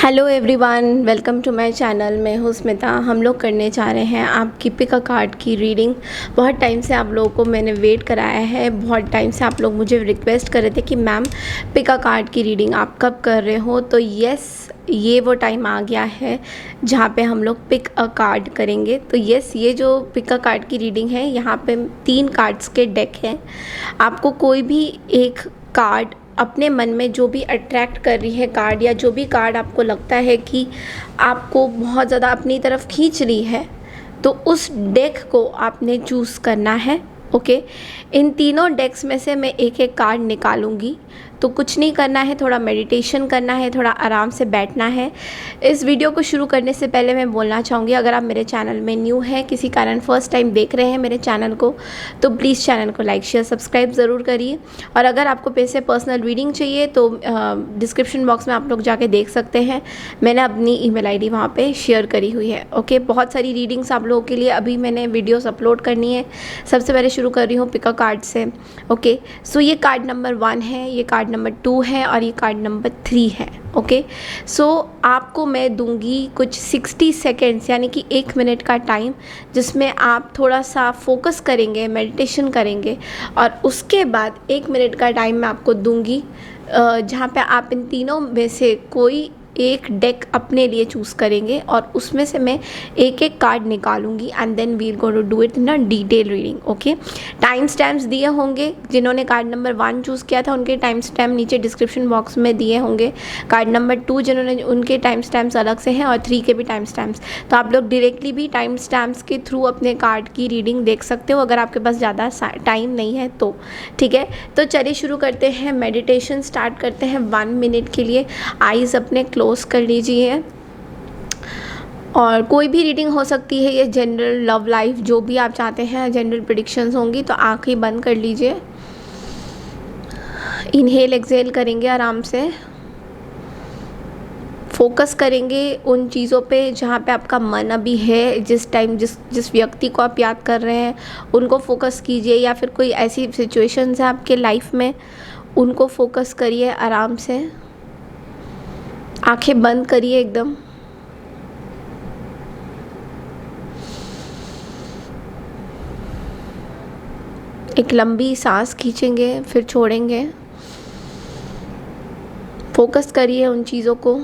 Hello everyone, welcome to my channel. मैं हूँ स्मिता। हम लोग करने जा रहे हैं आपकी पिक अ कार्ड की रीडिंग। बहुत टाइम से आप लोगों को मैंने वेट कराया है। बहुत टाइम से आप लोग मुझे रिक्वेस्ट कर रहे थे कि मैम पिक अ कार्ड की रीडिंग आप कब कर रहे हो। तो यस, ये वो टाइम आ गया है जहाँ पे हम लोग पिक अ कार्ड करेंगे। तो यस, ये जो पिक अ कार्ड की रीडिंग है, यहाँ पे 3 कार्ड्स के डेक हैं। आपको कोई भी एक कार्ड अपने मन में जो भी अट्रैक्ट कर रही है कार्ड, या जो भी कार्ड आपको लगता है कि आपको बहुत ज़्यादा अपनी तरफ खींच रही है, तो उस डेक को आपने चूज़ करना है। ओके, इन तीनों डेक्स में से मैं एक एक कार्ड निकालूंगी। तो कुछ नहीं करना है, थोड़ा मेडिटेशन करना है, थोड़ा आराम से बैठना है। इस वीडियो को शुरू करने से पहले मैं बोलना चाहूँगी, अगर आप मेरे चैनल में न्यू हैं, किसी कारण फर्स्ट टाइम देख रहे हैं मेरे चैनल को, तो प्लीज़ चैनल को लाइक शेयर सब्सक्राइब ज़रूर करिए। और अगर आपको पैसे पर्सनल रीडिंग चाहिए तो डिस्क्रिप्शन बॉक्स में आप लोग जाके देख सकते हैं। मैंने अपनी ईमेल आईडी वहाँ पे शेयर करी हुई है। ओके, बहुत सारी रीडिंग्स आप लोगों के लिए अभी मैंने वीडियोस अपलोड करनी है। सबसे पहले शुरू कर रही हूँ पिक अ कार्ड से। ओके, सो ये कार्ड नंबर 1 है, ये कार्ड नंबर 2 है और ये कार्ड नंबर 3 है। ओके, सो आपको मैं दूंगी कुछ 60 सेकेंड्स, यानी कि 1 मिनट का टाइम, जिसमें आप थोड़ा सा फोकस करेंगे, मेडिटेशन करेंगे। और उसके बाद 1 मिनट का टाइम मैं आपको दूंगी जहाँ पे आप इन तीनों में से कोई एक डेक अपने लिए चूज़ करेंगे और उसमें से मैं एक एक कार्ड निकालूंगी and then we are going to do it in a detail reading. Okay, time stamps दिए होंगे। जिन्होंने कार्ड नंबर 1 चूज़ किया था उनके टाइम स्टैम्प नीचे डिस्क्रिप्शन बॉक्स में दिए होंगे। कार्ड नंबर 2 जिन्होंने, उनके टाइम स्टैम्प्स अलग से हैं, और 3 के भी टाइम स्टैम्प्स। तो आप लोग डायरेक्टली भी टाइम स्टैम्प्स के थ्रू अपने कार्ड की रीडिंग देख सकते हो, अगर आपके पास ज़्यादा टाइम नहीं है तो। ठीक है, तो चलिए शुरू करते हैं। मेडिटेशन स्टार्ट करते हैं 1 मिनट के लिए। आइज़ अपने क्लोज कर लीजिए। और कोई भी रीडिंग हो सकती है, ये जनरल, लव लाइफ, जो भी आप चाहते हैं, जनरल प्रेडिक्शंस होंगी। तो आंखें बंद कर लीजिए। इनहेल एक्सहेल करेंगे आराम से। फोकस करेंगे उन चीज़ों पे जहाँ पे आपका मन अभी है। जिस टाइम जिस व्यक्ति को आप याद कर रहे हैं उनको फोकस कीजिए, या फिर कोई ऐसी सिचुएशंस है आपके लाइफ में, उनको फोकस करिए आराम से। आंखें बंद करिए एकदम। एक लंबी सांस खींचेंगे, फिर छोड़ेंगे। फोकस करिए उन चीज़ों को।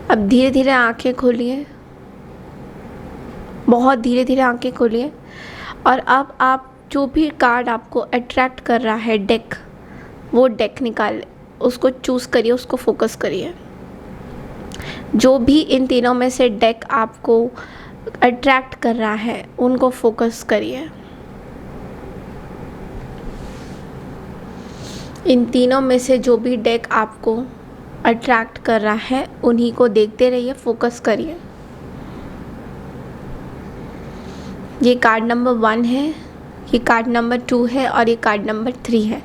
अब धीरे धीरे आंखें खोलिए, बहुत धीरे धीरे आंखें खोलिए। और अब आप जो भी कार्ड आपको अट्रैक्ट कर रहा है, डेक, वो डेक निकाल, उसको चूज़ करिए, उसको फोकस करिए। जो भी इन तीनों में से डेक आपको अट्रैक्ट कर रहा है उनको फोकस करिए। इन तीनों में से जो भी डेक आपको अट्रैक्ट कर रहा है उन्हीं को देखते रहिए, फोकस करिए। ये कार्ड नंबर 1 है, ये कार्ड नंबर 2 है और ये कार्ड नंबर 3 है।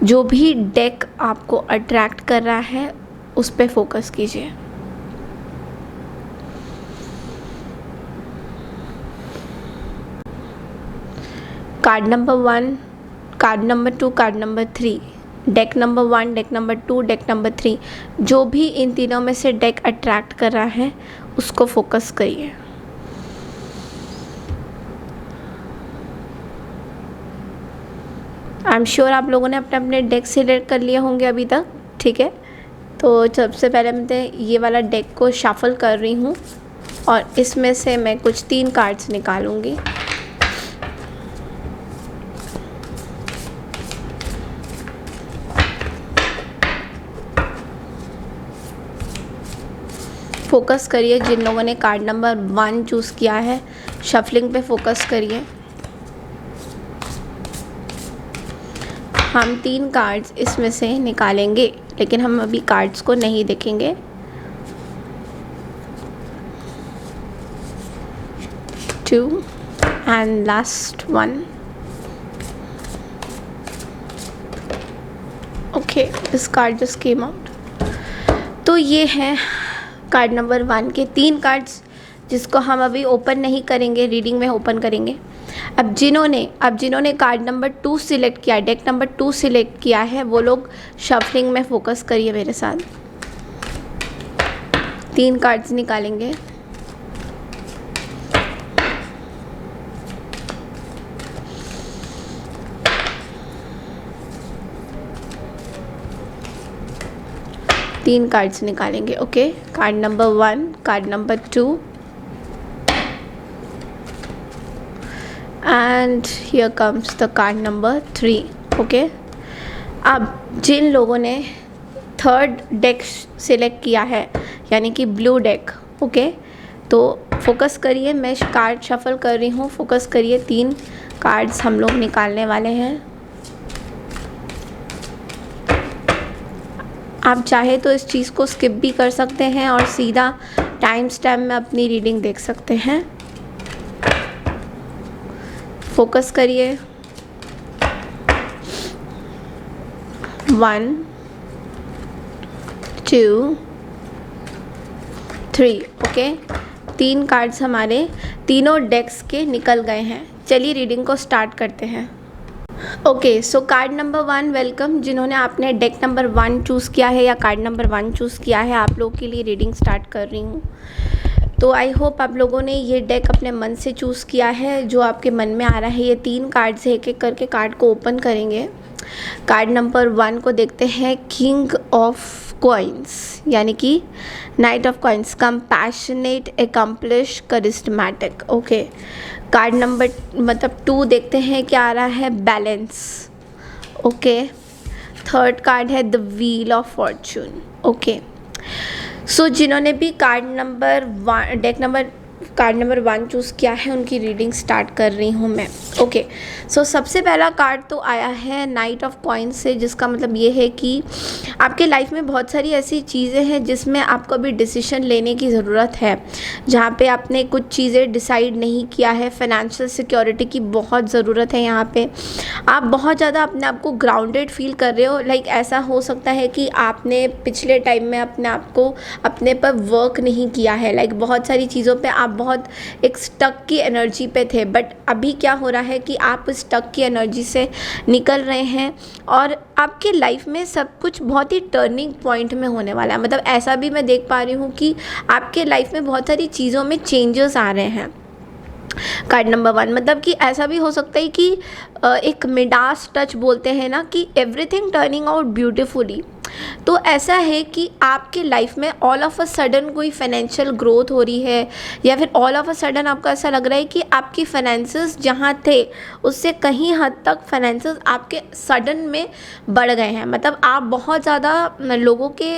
जो भी डेक आपको अट्रैक्ट कर रहा है उस पे फोकस कीजिए। Card number 1, card number 2, card number 3, deck number 1, deck number 2, deck number 3, जो भी इन तीनों में से डेक अट्रैक्ट कर रहा है उसको फोकस करिए। आई एम श्योर आप लोगों ने अपने अपने डेक सिलेक्ट कर लिए होंगे अभी तक। ठीक है, तो सबसे पहले मैं ये वाला डेक को शफल कर रही हूँ और इसमें से मैं कुछ 3 कार्ड्स निकालूंगी। फोकस करिए जिन लोगों ने कार्ड नंबर 1 चूज़ किया है, शफलिंग पे फोकस करिए। हम 3 कार्ड्स इसमें से निकालेंगे, लेकिन हम अभी कार्ड्स को नहीं देखेंगे। 2 and last 1। Okay, this card just came out. तो ये है कार्ड नंबर 1 के 3 कार्ड्स जिसको हम अभी ओपन नहीं करेंगे, रीडिंग में ओपन करेंगे। अब जिन्होंने कार्ड नंबर 2 सिलेक्ट किया, डेक नंबर 2 सिलेक्ट किया है, वो लोग शफलिंग में फोकस करिए मेरे साथ। 3 कार्ड्स निकालेंगे। तीन कार्ड्स निकालेंगे। Okay, card number 1, card number 2 and here comes the card number 3। Okay, अब जिन लोगों ने 3rd डेक सिलेक्ट किया है यानी कि ब्लू डेक, ओके, तो फोकस करिए। मैं कार्ड शफल कर रही हूँ, फोकस करिए। 3 कार्ड्स हम लोग निकालने वाले हैं। आप चाहे तो इस चीज़ को स्किप भी कर सकते हैं और सीधा टाइम स्टैम्प में अपनी रीडिंग देख सकते हैं। फोकस करिए। 1 2 3। ओके, 3 कार्ड्स हमारे तीनों डेक्स के निकल गए हैं। चलिए रीडिंग को स्टार्ट करते हैं। ओके, सो कार्ड नंबर 1, वेलकम। जिन्होंने आपने डेक नंबर 1 चूज़ किया है या कार्ड नंबर 1 चूज़ किया है, आप लोगों के लिए रीडिंग स्टार्ट कर रही हूँ। तो आई होप आप लोगों ने ये डेक अपने मन से चूज़ किया है, जो आपके मन में आ रहा है। ये 3 कार्ड्स है, एक एक करके कार्ड को ओपन करेंगे। कार्ड नंबर 1 को देखते हैं, किंग ऑफ कॉइन्स यानी कि knight of coins, compassionate, accomplish, charismatic. Okay, card number 2 देखते हैं क्या आ रहा है, बैलेंस। ओके, 3rd कार्ड है the wheel of fortune. Okay, so जिन्होंने भी कार्ड नंबर 1 चूज़ किया है, उनकी रीडिंग स्टार्ट कर रही हूँ मैं। ओके, सो सबसे पहला कार्ड तो आया है नाइट ऑफ कॉइन्स से, जिसका मतलब ये है कि आपके लाइफ में बहुत सारी ऐसी चीज़ें हैं जिसमें आपको अभी डिसीजन लेने की ज़रूरत है, जहाँ पे आपने कुछ चीज़ें डिसाइड नहीं किया है। फाइनेंशियल सिक्योरिटी की बहुत ज़रूरत है यहाँ पे। आप बहुत ज़्यादा अपने आप को ग्राउंडेड फील कर रहे हो। लाइक ऐसा हो सकता है कि आपने पिछले टाइम में अपने आप को अपने पर वर्क नहीं किया है। लाइक बहुत सारी चीज़ों पे आप बहुत एक स्टक की एनर्जी पे थे, बट अभी क्या हो रहा है कि आप उस स्टक की एनर्जी से निकल रहे हैं और आपके लाइफ में सब कुछ बहुत ही टर्निंग पॉइंट में होने वाला है। मतलब ऐसा भी मैं देख पा रही हूँ कि आपके लाइफ में बहुत सारी चीज़ों में चेंजेस आ रहे हैं। कार्ड नंबर 1 मतलब कि ऐसा भी हो सकता है कि एक मिडास टच बोलते हैं ना, कि एवरीथिंग टर्निंग आउट ब्यूटीफुली। तो ऐसा है कि आपके लाइफ में ऑल ऑफ अ सडन कोई फाइनेंशियल ग्रोथ हो रही है, या फिर ऑल ऑफ अ सडन आपको ऐसा लग रहा है कि आपकी फाइनेंसेस जहाँ थे उससे कहीं हद तक फाइनेंसेस आपके सडन में बढ़ गए हैं। मतलब आप बहुत ज़्यादा लोगों के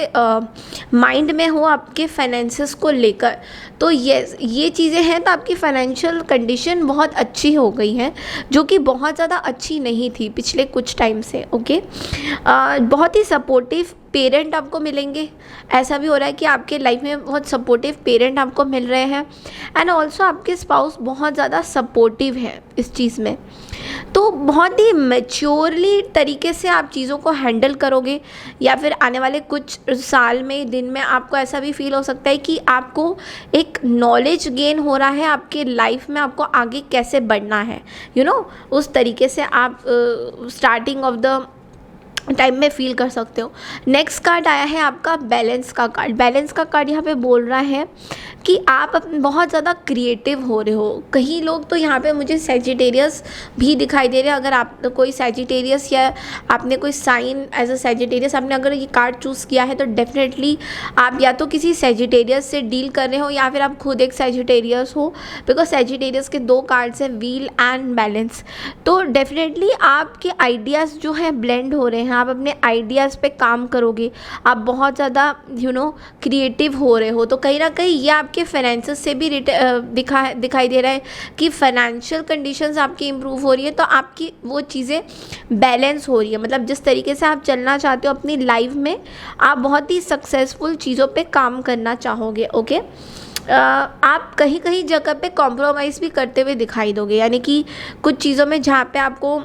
माइंड में हो आपके फाइनेंसेस को लेकर। तो ये चीज़ें हैं, तो आपकी फाइनेंशियल कंडीशन बहुत अच्छी हो गई है, जो कि बहुत ज़्यादा अच्छी नहीं थी पिछले कुछ टाइम से। ओके, बहुत ही सपोर्टिव पेरेंट आपको मिलेंगे। ऐसा भी हो रहा है कि आपके लाइफ में बहुत सपोर्टिव पेरेंट आपको मिल रहे हैं, एंड ऑल्सो आपके स्पाउस बहुत ज़्यादा सपोर्टिव है इस चीज़ में। तो बहुत ही मैच्योरली तरीके से आप चीज़ों को हैंडल करोगे, या फिर आने वाले कुछ साल में, दिन में आपको ऐसा भी फील हो सकता है कि आपको एक नॉलेज गेन हो रहा है आपके लाइफ में, आपको आगे कैसे बढ़ना है, उस तरीके से आप स्टार्टिंग ऑफ द टाइम में फील कर सकते हो। नेक्स्ट कार्ड आया है आपका बैलेंस का कार्ड। बैलेंस का कार्ड यहाँ पे बोल रहा है कि आप बहुत ज़्यादा क्रिएटिव हो रहे हो। कई लोग तो यहाँ पे मुझे सैजिटेरियस भी दिखाई दे रहे हैं। अगर आप कोई सैजिटेरियस या आपने कोई साइन एज अ सैजिटेरियस आपने अगर ये कार्ड चूज़ किया है, तो डेफिनेटली आप या तो किसी सैजिटेरियस से डील कर रहे हो, या फिर आप खुद एक सैजिटेरियस हो, बिकॉज सैजिटेरियस के 2 कार्ड्स हैं, व्हील एंड बैलेंस। तो डेफिनेटली आपके आइडियाज़ जो हैं ब्लेंड हो रहे हैं, आप अपने आइडियाज़ पे काम करोगे, आप बहुत ज़्यादा क्रिएटिव हो रहे हो। तो कहीं ना कहीं ये आपके फाइनेंसेस से भी दिखाई दे रहा है कि फाइनेंशियल कंडीशंस आपकी इम्प्रूव हो रही है, तो आपकी वो चीज़ें बैलेंस हो रही है। मतलब जिस तरीके से आप चलना चाहते हो अपनी लाइफ में, आप बहुत ही सक्सेसफुल चीज़ों पे काम करना चाहोगे। ओके, आप कहीं कहीं जगह पे कॉम्प्रोमाइज़ भी करते हुए दिखाई दोगे, यानी कि कुछ चीज़ों में जहाँ पे आपको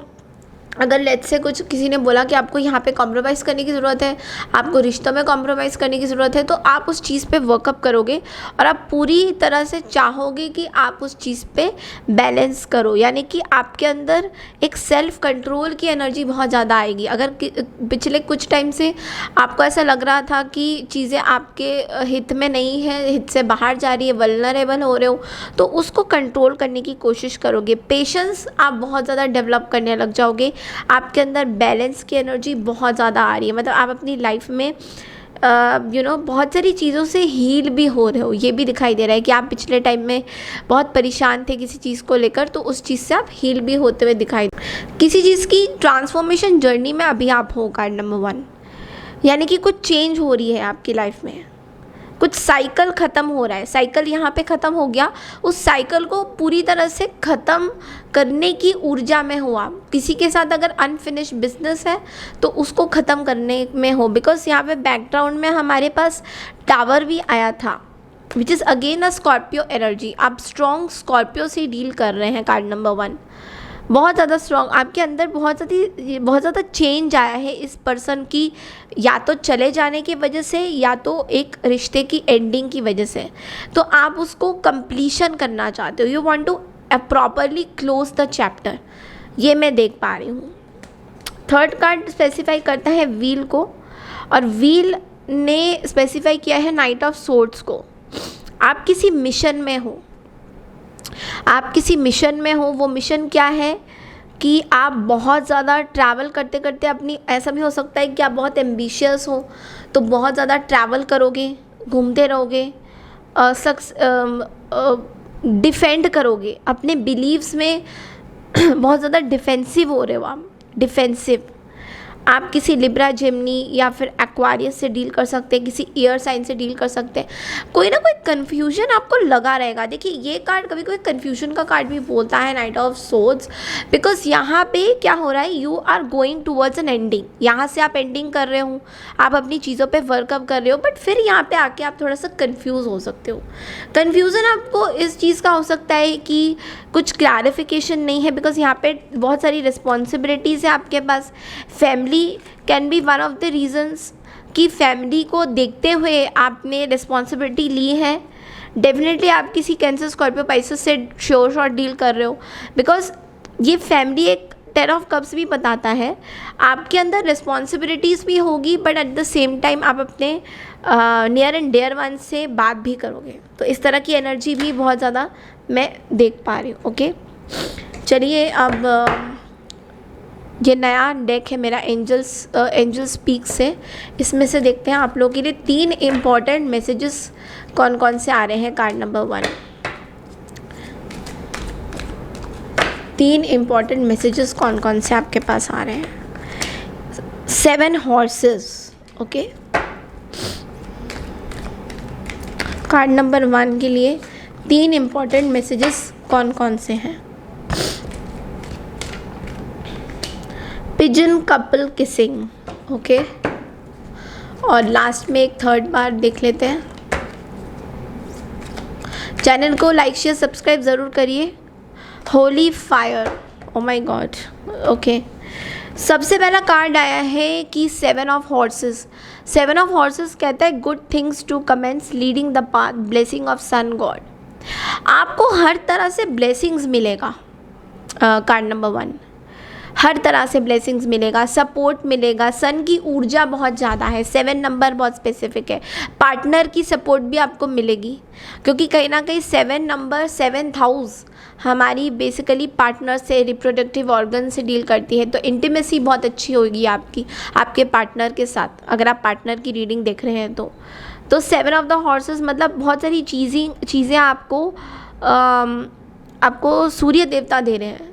अगर लेट्स से कुछ किसी ने बोला कि आपको यहाँ पे कॉम्प्रोमाइज़ करने की ज़रूरत है, आपको रिश्तों में कॉम्प्रोमाइज़ करने की ज़रूरत है, तो आप उस चीज़ पे वर्कअप करोगे और आप पूरी तरह से चाहोगे कि आप उस चीज़ पे बैलेंस करो, यानी कि आपके अंदर एक सेल्फ कंट्रोल की एनर्जी बहुत ज़्यादा आएगी। अगर पिछले कुछ टाइम से आपको ऐसा लग रहा था कि चीज़ें आपके हित में नहीं है, हित से बाहर जा रही है, वल्नरेबल हो रहे हो, तो उसको कंट्रोल करने की कोशिश करोगे। पेशेंस आप बहुत ज़्यादा डेवलप करने लग जाओगे, आपके अंदर बैलेंस की एनर्जी बहुत ज़्यादा आ रही है, मतलब आप अपनी लाइफ में बहुत सारी चीज़ों से हील भी हो रहे हो। ये भी दिखाई दे रहा है कि आप पिछले टाइम में बहुत परेशान थे किसी चीज़ को लेकर, तो उस चीज़ से आप हील भी होते हुए दिखाई, किसी चीज़ की ट्रांसफॉर्मेशन जर्नी में अभी आप हो। कार्ड नंबर 1, यानी कि कुछ चेंज हो रही है आपकी लाइफ में, कुछ साइकिल ख़त्म हो रहा है। साइकिल यहाँ पे ख़त्म हो गया, उस साइकिल को पूरी तरह से ख़त्म करने की ऊर्जा में हो आप। किसी के साथ अगर अनफिनिश्ड बिजनेस है तो उसको ख़त्म करने में हो, बिकॉज यहाँ पे बैकग्राउंड में हमारे पास टावर भी आया था, which is again a Scorpio energy. आप स्ट्रॉन्ग स्कॉर्पियो से डील कर रहे हैं। कार्ड नंबर 1, बहुत ज़्यादा स्ट्रॉन्ग, आपके अंदर बहुत ज़्यादा चेंज आया है इस पर्सन की, या तो चले जाने की वजह से या तो एक रिश्ते की एंडिंग की वजह से। तो आप उसको कंप्लीशन करना चाहते हो, you want to properly close the chapter, ये मैं देख पा रही हूँ। थर्ड कार्ड स्पेसिफाई करता है व्हील को, और व्हील ने स्पेसिफाई किया है नाइट ऑफ सोर्ड्स को। आप किसी मिशन में हो, आप किसी मिशन में हो। वो मिशन क्या है कि आप बहुत ज़्यादा ट्रैवल करते करते अपनी, ऐसा भी हो सकता है कि आप बहुत एम्बिशियस हो तो बहुत ज़्यादा ट्रैवल करोगे, घूमते रहोगे, डिफेंड करोगे अपने बिलीव्स में बहुत ज़्यादा डिफेंसिव हो रहे हो आप, डिफेंसिव। आप किसी लिब्रा, जेमिनी या फिर एक्वारियस से डील कर सकते हैं, किसी एयर साइन से डील कर सकते हैं। कोई ना कोई कन्फ्यूजन आपको लगा रहेगा। देखिए ये कार्ड कभी कभी कन्फ्यूजन का कार्ड भी बोलता है, नाइट ऑफ सोर्ड्स, बिकॉज यहाँ पे क्या हो रहा है, you are going towards an ending. यहाँ से आप एंडिंग कर रहे हो, आप अपनी चीज़ों पे वर्कअप कर रहे हो, बट फिर यहाँ पे आके आप थोड़ा सा कन्फ्यूज़ हो सकते हो। कन्फ्यूज़न आपको इस चीज़ का हो सकता है कि कुछ क्लैरिफिकेशन नहीं है, बिकॉज यहाँ पे बहुत सारी रिस्पॉन्सिबिलिटीज़ है आपके पास। Family can be one of the reasons कि फैमिली को देखते हुए आपने रिस्पॉन्सिबिलिटी ली है। डेफिनेटली आप किसी कैंसर, स्कॉर्पियो, पाइसेस से श्योर डील कर रहे हो, बिकॉज ये फैमिली एक 10 ऑफ कप्स भी बताता है। आपके अंदर रिस्पॉन्सिबिलिटीज़ भी होगी, but at the same time आप अपने नियर एंड डियर वन से बात भी करोगे। तो इस तरह की एनर्जी भी बहुत ज़्यादा मैं देख पा रही हूँ। ओके, चलिए अब ये नया डेक है मेरा एंजल स्पीक से, इसमें से देखते हैं आप लोगों के लिए 3 इम्पॉर्टेंट मैसेजेस कौन कौन से आ रहे हैं। कार्ड नंबर 1, 3 इम्पॉर्टेंट मैसेजेस कौन कौन से आपके पास आ रहे हैं। 7 हॉर्सेस। ओके, कार्ड नंबर 1 के लिए 3 इम्पॉर्टेंट मैसेजेस कौन कौन से हैं। Pigeon couple kissing. ओके, और लास्ट में एक थर्ड बार देख लेते हैं। चैनल को लाइक, शेयर, सब्सक्राइब ज़रूर करिए। Holi fire, oh my God. Okay, सबसे पहला कार्ड आया है कि 7 ऑफ हॉर्सेस। 7 ऑफ हॉर्सेस कहता है good things to commence, leading the path, blessing of sun god. आपको हर तरह से ब्लेसिंग्स मिलेगा। कार्ड नंबर 1, हर तरह से ब्लेसिंग्स मिलेगा, सपोर्ट मिलेगा, सन की ऊर्जा बहुत ज़्यादा है। 7 नंबर बहुत स्पेसिफिक है। पार्टनर की सपोर्ट भी आपको मिलेगी, क्योंकि कहीं ना कहीं 7 नंबर, 7th हाउस हमारी बेसिकली पार्टनर से, रिप्रोडक्टिव ऑर्गन से डील करती है। तो इंटीमेसी बहुत अच्छी होगी आपकी, आपके पार्टनर के साथ, अगर आप पार्टनर की रीडिंग देख रहे हैं तो 7 ऑफ द हॉर्सेस मतलब बहुत सारी चीज़ें आपको सूर्य देवता दे रहे हैं,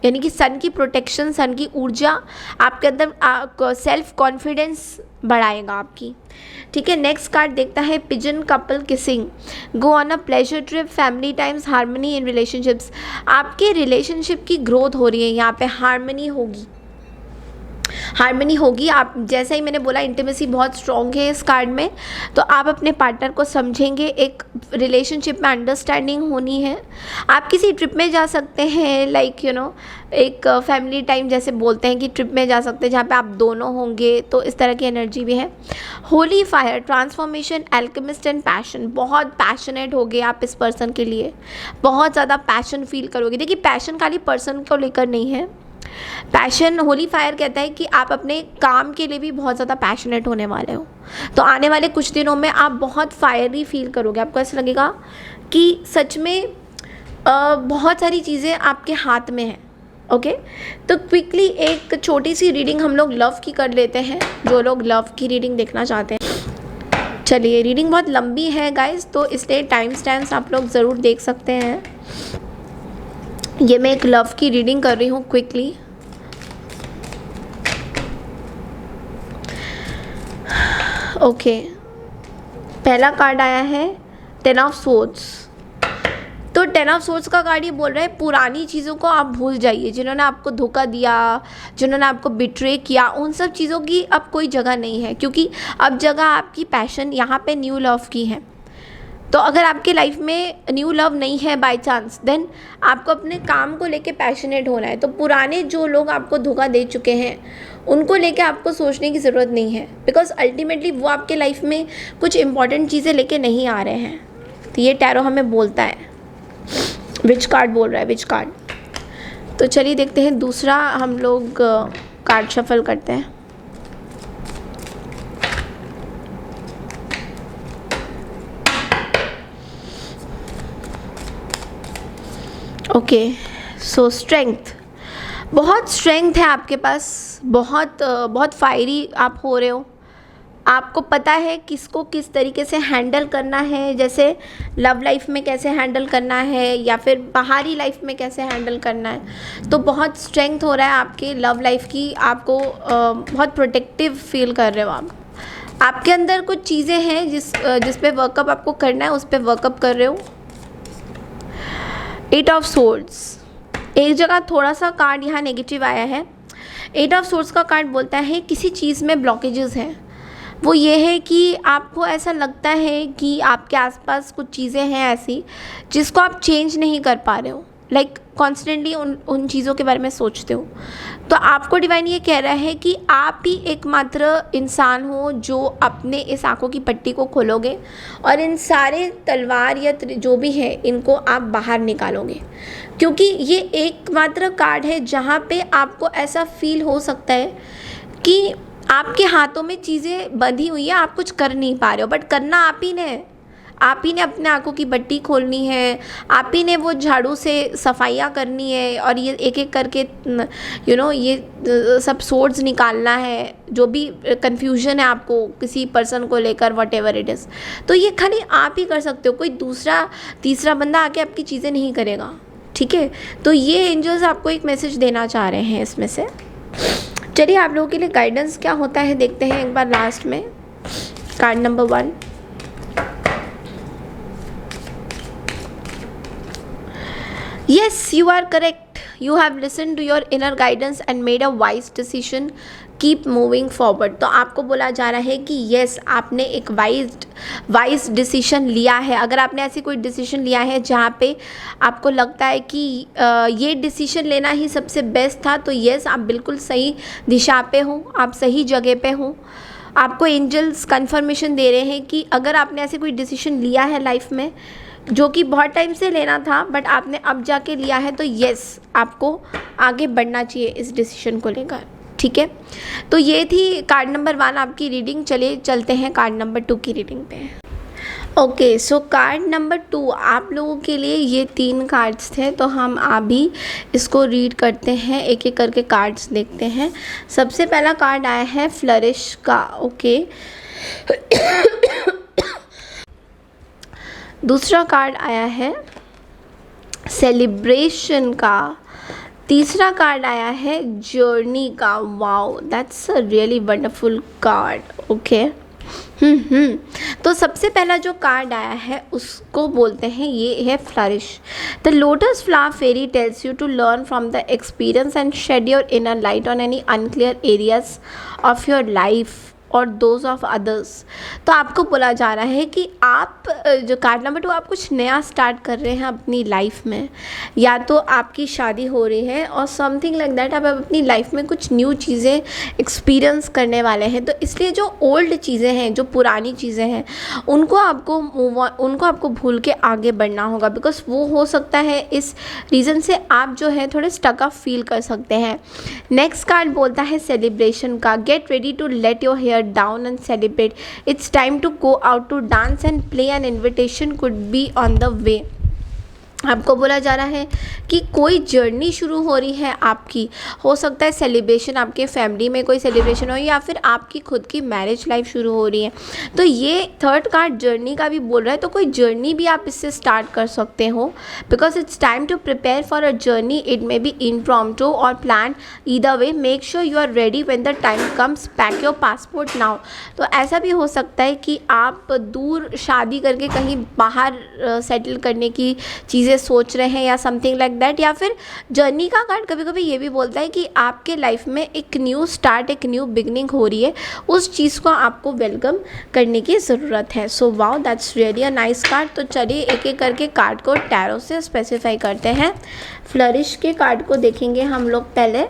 यानी कि सन की प्रोटेक्शन, सन की ऊर्जा आपके अंदर सेल्फ कॉन्फिडेंस बढ़ाएगा आपकी। ठीक है, नेक्स्ट कार्ड देखता है pigeon couple kissing. Go on a pleasure trip, family times, harmony in relationships. आपके रिलेशनशिप की ग्रोथ हो रही है, यहाँ पे हार्मनी होगी। हार्मनी होगी। आप जैसा ही मैंने बोला इंटीमेसी बहुत स्ट्रॉन्ग है इस कार्ड में, तो आप अपने पार्टनर को समझेंगे, एक रिलेशनशिप में अंडरस्टैंडिंग होनी है। आप किसी ट्रिप में जा सकते हैं, लाइक एक फैमिली टाइम जैसे बोलते हैं कि ट्रिप में जा सकते हैं जहाँ पे आप दोनों होंगे, तो इस तरह की एनर्जी भी है। Holi fire, transformation, alchemist and passion, बहुत पैशनेट होगे आप इस पर्सन के लिए, बहुत ज़्यादा पैशन फील करोगे। देखिए पैशन खाली पर्सन को लेकर नहीं है, पैशन होली फायर कहता है कि आप अपने काम के लिए भी बहुत ज़्यादा पैशनेट होने वाले हो। तो आने वाले कुछ दिनों में आप बहुत फायरी फील करोगे, आपको ऐसा लगेगा कि सच में बहुत सारी चीज़ें आपके हाथ में हैं। ओके, तो क्विकली एक छोटी सी रीडिंग हम लोग लव की कर लेते हैं, जो लोग लव की रीडिंग देखना चाहते हैं। चलिए, रीडिंग बहुत लंबी है गाइस, तो इसलिए टाइम स्टैम्प्स आप लोग ज़रूर देख सकते हैं। ये मैं एक लव की रीडिंग कर रही हूँ क्विकली। ओके, पहला कार्ड आया है 10 ऑफ सोर्ड्स। तो 10 ऑफ सोर्ड्स का कार्ड ये बोल रहा है पुरानी चीज़ों को आप भूल जाइए, जिन्होंने आपको धोखा दिया, जिन्होंने आपको बिट्रे किया, उन सब चीज़ों की अब कोई जगह नहीं है, क्योंकि अब जगह आपकी पैशन यहाँ पे न्यू लव की है। तो अगर आपके लाइफ में न्यू लव नहीं है बाय चांस, देन आपको अपने काम को लेके पैशनेट होना है। तो पुराने जो लोग आपको धोखा दे चुके हैं उनको लेके आपको सोचने की ज़रूरत नहीं है, बिकॉज अल्टीमेटली वो आपके लाइफ में कुछ इंपॉर्टेंट चीज़ें लेके नहीं आ रहे हैं। तो ये टैरो हमें बोलता है। विच कार्ड बोल रहा है, विच कार्ड? तो चलिए देखते हैं, दूसरा हम लोग कार्ड शफल करते हैं। ओके, सो स्ट्रेंथ, बहुत स्ट्रेंथ है आपके पास, बहुत फायरी आप हो रहे हो। आपको पता है किसको किस तरीके से हैंडल करना है, जैसे लव लाइफ में कैसे हैंडल करना है या फिर बाहरी लाइफ में कैसे हैंडल करना है। तो बहुत स्ट्रेंथ हो रहा है आपके लव लाइफ की, आपको बहुत प्रोटेक्टिव फील कर रहे हो आप। आपके अंदर कुछ चीज़ें हैं जिस पे वर्कअप आपको करना है, उस पे वर्कअप कर रहे हो। 8 ऑफ सोर्ड्स, एक जगह थोड़ा सा कार्ड यहाँ नेगेटिव आया है। 8 ऑफ सोर्ड्स का कार्ड बोलता है किसी चीज़ में ब्लॉकेजेस हैं। वो ये है कि आपको ऐसा लगता है कि आपके आसपास कुछ चीज़ें हैं ऐसी जिसको आप चेंज नहीं कर पा रहे हो, लाइक कॉन्स्टेंटली उन चीज़ों के बारे में सोचते हो। तो आपको डिवाइन ये कह रहा है कि आप ही एकमात्र इंसान हो जो अपने इस आंखों की पट्टी को खोलोगे और इन सारे तलवार या जो भी है इनको आप बाहर निकालोगे, क्योंकि ये एकमात्र कार्ड है जहाँ पे आपको ऐसा फील हो सकता है कि आपके हाथों में चीज़ें बंधी हुई है, आप कुछ कर नहीं पा रहे हो, बट करना आप ही ने। आप ही ने अपने आंखों की बत्ती खोलनी है, आप ही ने वो झाड़ू से सफाइयाँ करनी है और ये एक एक करके ये सब सोर्ड्स निकालना है, जो भी कन्फ्यूजन है आपको किसी पर्सन को लेकर, वट एवर इट इज़। तो ये खाली आप ही कर सकते हो, कोई दूसरा तीसरा बंदा आके आपकी चीज़ें नहीं करेगा, ठीक है। तो ये एंजल्स आपको एक मैसेज देना चाह रहे हैं इसमें से। चलिए, आप लोगों के लिए गाइडेंस क्या होता है देखते हैं एक बार लास्ट में। Card number 1, yes, you are correct. You have listened to your inner guidance and made a wise decision. Keep moving forward. तो आपको बोला जा रहा है कि yes, आपने एक वाइज डिसीजन लिया है। अगर आपने ऐसी कोई डिसीजन लिया है जहाँ पे आपको लगता है कि ये डिसीजन लेना ही सबसे बेस्ट था, तो yes, आप बिल्कुल सही दिशा पे हो, आप सही जगह पे हो। आपको एंजल्स कंफर्मेशन दे रहे हैं कि अगर आपने ऐसे कोई डिसीजन लिया है लाइफ में जो कि बहुत टाइम से लेना था बट आपने अब जाके लिया है, तो यस, आपको आगे बढ़ना चाहिए इस डिसीजन को लेकर, ठीक है। तो ये थी कार्ड नंबर 1 आपकी रीडिंग। चलिए चलते हैं कार्ड नंबर 2 की रीडिंग पे। ओके, सो कार्ड नंबर 2 आप लोगों के लिए ये 3 कार्ड्स थे, तो हम अभी इसको रीड करते हैं, एक एक करके कार्ड्स देखते हैं। सबसे पहला कार्ड आया है फ्लरिश का, ओके। दूसरा कार्ड आया है सेलिब्रेशन का। तीसरा कार्ड आया है जर्नी का। Wow, that's a really wonderful card, okay. तो सबसे पहला जो कार्ड आया है उसको बोलते हैं, ये है flourish. The lotus flower fairy tells you to learn from the experience and shed your inner light on any unclear areas of your life और दोज ऑफ अदर्स। तो आपको बोला जा रहा है कि आप जो कार्ड नंबर 2, आप कुछ नया स्टार्ट कर रहे हैं अपनी लाइफ में, या तो आपकी शादी हो रही है और समथिंग लाइक दैट, आप अपनी लाइफ में कुछ न्यू चीज़ें एक्सपीरियंस करने वाले हैं। तो इसलिए जो ओल्ड चीज़ें हैं, जो पुरानी चीज़ें हैं, उनको आपको भूल के आगे बढ़ना होगा, बिकॉज वो हो सकता है इस रीज़न से आप जो है थोड़े स्टक अप फील कर सकते हैं। नेक्स्ट कार्ड बोलता है सेलिब्रेशन का। Get ready to let your hair down and celebrate. It's time to go out to dance and play. An invitation could be on the way. आपको बोला जा रहा है कि कोई जर्नी शुरू हो रही है आपकी। हो सकता है सेलिब्रेशन, आपके फैमिली में कोई सेलिब्रेशन हो, या फिर आपकी खुद की मैरिज लाइफ शुरू हो रही है। तो ये थर्ड कार्ड जर्नी का भी बोल रहा है, तो कोई जर्नी भी आप इससे स्टार्ट कर सकते हो, because it's time to prepare for a journey. It may be impromptu और plan, either way make sure you are ready when the time comes, pack your passport now. तो ऐसा भी हो सकता है कि आप दूर शादी करके कहीं बाहर सेटल करने की चीज़ें सोच रहे हैं या समथिंग लाइक दैट। या फिर जर्नी का कार्ड कभी कभी ये भी बोलता है कि आपके लाइफ में एक न्यू स्टार्ट, एक न्यू बिगनिंग हो रही है, उस चीज़ को आपको वेलकम करने की ज़रूरत है। So wow, that's really a nice card. तो चलिए एक एक करके कार्ड को टैरो से स्पेसिफाई करते हैं। फ्लरिश के कार्ड को देखेंगे हम लोग पहले।